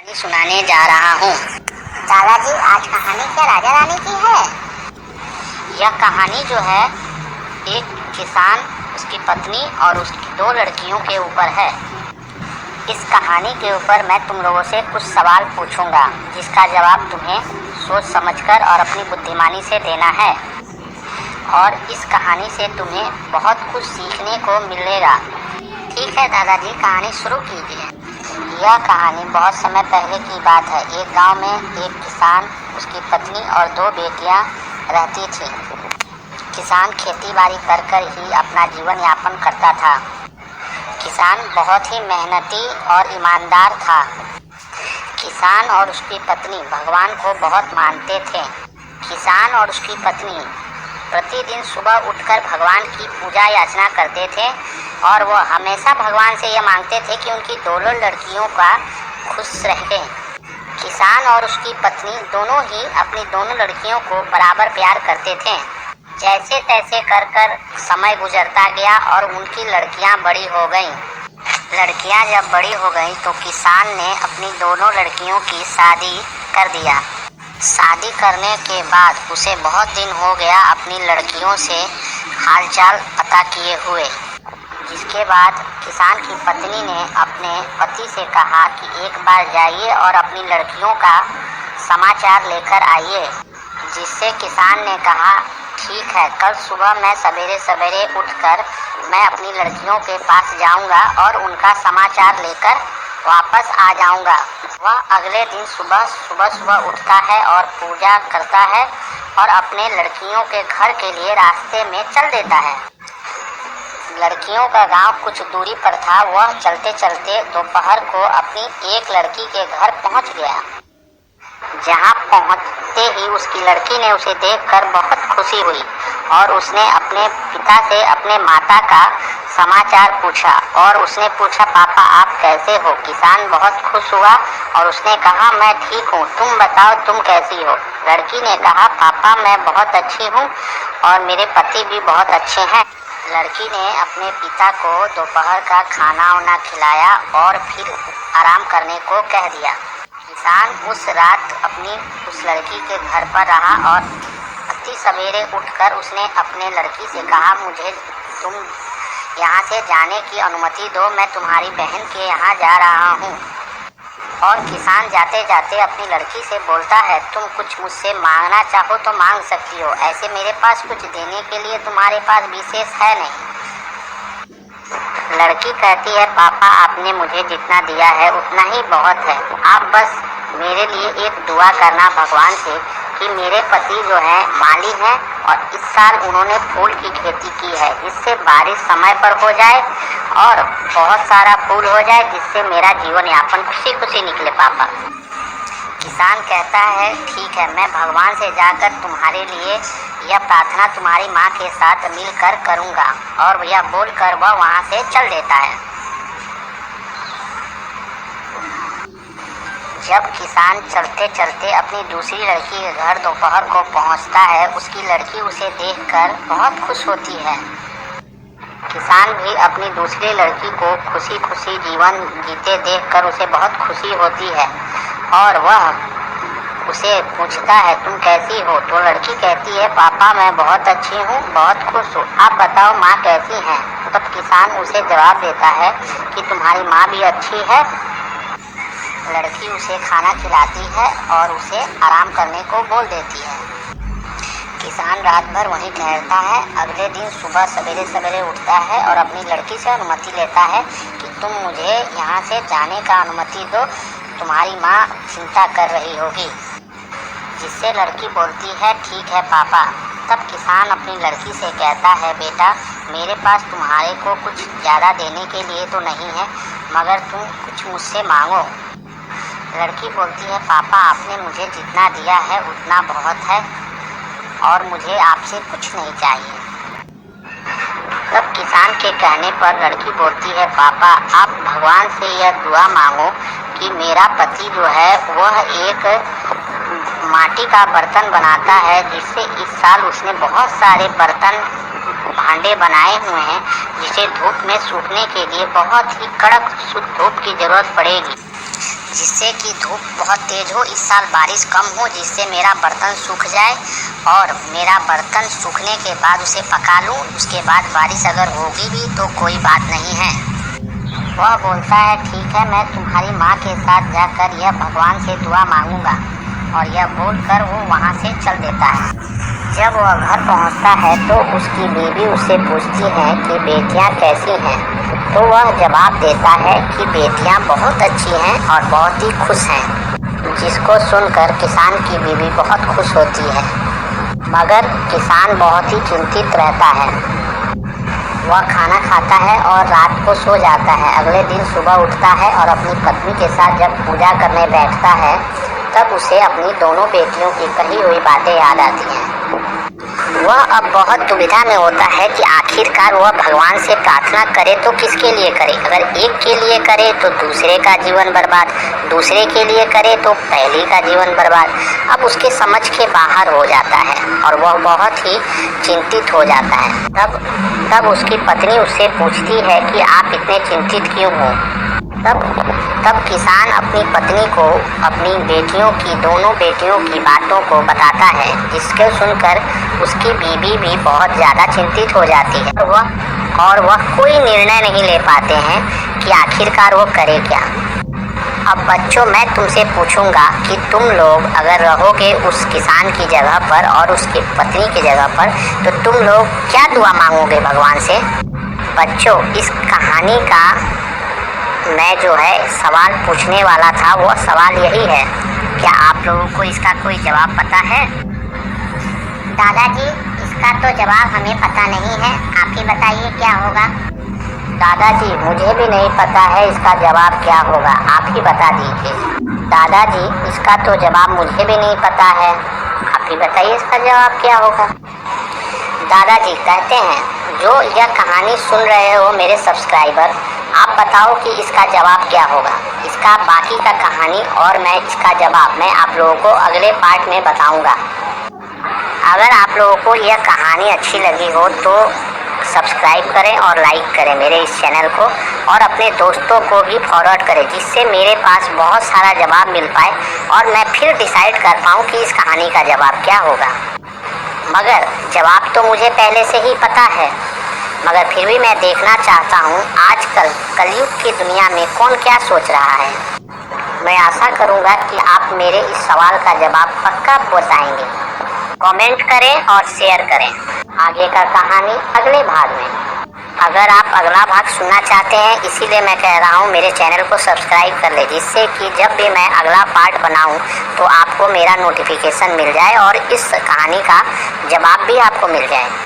कहानी सुनाने जा रहा हूँ। दादाजी, आज कहानी क्या राजा रानी की है? यह कहानी जो है एक किसान, उसकी पत्नी और उसकी 2 लड़कियों के ऊपर है। इस कहानी के ऊपर मैं तुम लोगों से कुछ सवाल पूछूंगा, जिसका जवाब तुम्हें सोच समझकर और अपनी बुद्धिमानी से देना है। और इस कहानी से तुम्हें बहुत कुछ सीखने को मिलेगा। ठीक है दादाजी, कहानी शुरू कीजिए। यह कहानी बहुत समय पहले की बात है। एक गांव में एक किसान, उसकी पत्नी और 2 बेटियां रहती थीं। किसान खेती बाड़ी कर ही अपना जीवन यापन करता था। किसान बहुत ही मेहनती और ईमानदार था। किसान और उसकी पत्नी भगवान को बहुत मानते थे। किसान और उसकी पत्नी प्रतिदिन सुबह उठकर भगवान की पूजा याचना करते थे और वो हमेशा भगवान से यह मांगते थे कि उनकी दोनों लड़कियों का खुश रहें। किसान और उसकी पत्नी दोनों ही अपनी दोनों लड़कियों को बराबर प्यार करते थे। जैसे तैसे कर समय गुजरता गया और उनकी लड़कियां बड़ी हो गईं। लड़कियां जब बड़ी हो गईं तो किसान ने अपनी दोनों लड़कियों की शादी कर दिया। शादी करने के बाद उसे बहुत दिन हो गया अपनी लड़कियों से हालचाल पता किए हुए। जिसके बाद किसान की पत्नी ने अपने पति से कहा कि एक बार जाइए और अपनी लड़कियों का समाचार लेकर आइए। जिससे किसान ने कहा, ठीक है, कल सुबह मैं सवेरे सवेरे उठकर मैं अपनी लड़कियों के पास जाऊंगा और उनका समाचार लेकर वापस आ जाऊंगा। वह अगले दिन सुबह उठता है और पूजा करता है और अपने लड़कियों के घर के लिए रास्ते में चल देता है। लड़कियों का गांव कुछ दूरी पर था। वह चलते चलते दोपहर को अपनी एक लड़की के घर पहुंच गया। जहां पहुंचते ही उसकी लड़की ने उसे देखकर बहुत खुशी हुई और उसने अपने पिता से अपने माता का समाचार पूछा और उसने पूछा, पापा आप कैसे हो? किसान बहुत खुश हुआ और उसने कहा, मैं ठीक हूँ, तुम बताओ तुम कैसी हो? लड़की ने कहा, पापा मैं बहुत अच्छी हूँ और मेरे पति भी बहुत अच्छे हैं। लड़की ने अपने पिता को दोपहर का खाना वाना खिलाया और फिर आराम करने को कह दिया। किसान उस रात अपनी उस लड़की के घर पर रहा और अति सवेरे उठकर उसने अपने लड़की से कहा, मुझे तुम यहाँ से जाने की अनुमति दो, मैं तुम्हारी बहन के यहाँ जा रहा हूँ। और किसान जाते जाते अपनी लड़की से बोलता है, तुम कुछ मुझसे मांगना चाहो तो मांग सकती हो, ऐसे मेरे पास कुछ देने के लिए तुम्हारे पास विशेष है नहीं। लड़की कहती है, पापा आपने मुझे जितना दिया है उतना ही बहुत है। आप बस मेरे लिए एक दुआ करना भगवान से कि मेरे पति जो है माली हैं और इस साल उन्होंने फूल की खेती की है, जिससे बारिश समय पर हो जाए और बहुत सारा फूल हो जाए, जिससे मेरा जीवन यापन खुशी खुशी निकले पापा। किसान कहता है, ठीक है, मैं भगवान से जाकर तुम्हारे लिए यह प्रार्थना तुम्हारी माँ के साथ मिलकर करूँगा। और यह बोलकर वह वहाँ से चल देता है। जब किसान चलते चलते अपनी दूसरी लड़की के घर दोपहर को पहुंचता है, उसकी लड़की उसे देखकर बहुत खुश होती है। किसान भी अपनी दूसरी लड़की को खुशी खुशी जीवन जीते देखकर उसे बहुत खुशी होती है और वह उसे पूछता है, तुम कैसी हो? तो लड़की कहती है, पापा मैं बहुत अच्छी हूँ, बहुत खुश हूँ, आप बताओ माँ कैसी हैं? तब किसान उसे जवाब देता है कि तुम्हारी माँ भी अच्छी है। लड़की उसे खाना खिलाती है और उसे आराम करने को बोल देती है। किसान रात भर वहीं ठहरता है। अगले दिन सुबह सवेरे सवेरे उठता है और अपनी लड़की से अनुमति लेता है कि तुम मुझे यहाँ से जाने का अनुमति दो, तुम्हारी माँ चिंता कर रही होगी। जिससे लड़की बोलती है, ठीक है पापा। तब किसान अपनी लड़की से कहता है, बेटा मेरे पास तुम्हारे को कुछ ज़्यादा देने के लिए तो नहीं है, मगर तुम कुछ मुझसे मांगो। लड़की बोलती है, पापा आपने मुझे जितना दिया है उतना बहुत है और मुझे आपसे कुछ नहीं चाहिए। तब किसान के कहने पर लड़की बोलती है, पापा आप भगवान से यह दुआ मांगो कि मेरा पति जो है वह एक माटी का बर्तन बनाता है, जिससे इस साल उसने बहुत सारे बर्तन भांडे बनाए हुए हैं, जिसे धूप में सूखने के लिए बहुत ही कड़क शुद्ध धूप की जरूरत पड़ेगी। जिससे कि धूप बहुत तेज़ हो, इस साल बारिश कम हो, जिससे मेरा बर्तन सूख जाए और मेरा बर्तन सूखने के बाद उसे पका लूँ। उसके बाद बारिश अगर होगी भी तो कोई बात नहीं है। वह बोलता है ठीक है, मैं तुम्हारी माँ के साथ जाकर यह भगवान से दुआ मांगूंगा, और यह बोलकर वो वहाँ से चल देता है। जब वह घर पहुँचता है तो उसकी बीवी उससे पूछती है कि बेटियाँ कैसी हैं, तो वह जवाब देता है कि बेटियाँ बहुत अच्छी हैं और बहुत ही खुश हैं। जिसको सुनकर किसान की बीवी बहुत खुश होती है, मगर किसान बहुत ही चिंतित रहता है। वह खाना खाता है और रात को सो जाता है। अगले दिन सुबह उठता है और अपनी पत्नी के साथ जब पूजा करने बैठता है तब उसे अपनी दोनों बेटियों की कही हुई बातें याद आती हैं। वह अब बहुत दुविधा में होता है कि आखिरकार वह भगवान से प्रार्थना करे तो किसके लिए करे। अगर एक के लिए करे तो दूसरे का जीवन बर्बाद, दूसरे के लिए करे तो पहले का जीवन बर्बाद। अब उसके समझ के बाहर हो जाता है और वह बहुत ही चिंतित हो जाता है। तब उसकी पत्नी उससे पूछती है कि आप इतने चिंतित क्यों हो। तब किसान अपनी पत्नी को अपनी बेटियों की, दोनों बेटियों की बातों को बताता है, जिसको सुनकर उसकी बीवी भी बहुत ज़्यादा चिंतित हो जाती है और वह कोई निर्णय नहीं ले पाते हैं कि आखिरकार वो करे क्या। अब बच्चों, मैं तुमसे पूछूंगा कि तुम लोग अगर रहोगे उस किसान की जगह पर और उसकी पत्नी की जगह पर, तो तुम लोग क्या दुआ मांगोगे भगवान से। बच्चों, इस कहानी का मैं जो है सवाल पूछने वाला था, वो सवाल यही है, क्या आप लोगों को इसका कोई जवाब पता है। दादाजी, इसका तो जवाब हमें पता नहीं है, आप ही बताइए क्या होगा। दादाजी, मुझे भी नहीं पता है इसका जवाब क्या होगा, आप ही बता दीजिए। दादाजी, इसका तो जवाब मुझे भी नहीं पता है, आप ही बताइए इसका जवाब क्या होगा। दादाजी कहते हैं, जो यह कहानी सुन रहे हो मेरे सब्सक्राइबर, आप बताओ कि इसका जवाब क्या होगा। इसका बाकी का कहानी और मैं इसका जवाब मैं आप लोगों को अगले पार्ट में बताऊंगा। अगर आप लोगों को यह कहानी अच्छी लगी हो तो सब्सक्राइब करें और लाइक करें मेरे इस चैनल को, और अपने दोस्तों को भी फॉरवर्ड करें, जिससे मेरे पास बहुत सारा जवाब मिल पाए और मैं फिर डिसाइड कर पाऊँ कि इस कहानी का जवाब क्या होगा। मगर जवाब तो मुझे पहले से ही पता है, मगर फिर भी मैं देखना चाहता हूँ आजकल कलयुग की दुनिया में कौन क्या सोच रहा है। मैं आशा करूँगा कि आप मेरे इस सवाल का जवाब पक्का बताएंगे। कमेंट करें और शेयर करें आगे का कहानी अगले भाग में। अगर आप अगला भाग सुनना चाहते हैं, इसीलिए मैं कह रहा हूँ मेरे चैनल को सब्सक्राइब कर ले, जिससे कि जब भी मैं अगला पार्ट बनाऊँ तो आपको मेरा नोटिफिकेशन मिल जाए और इस कहानी का जवाब भी आपको मिल जाए।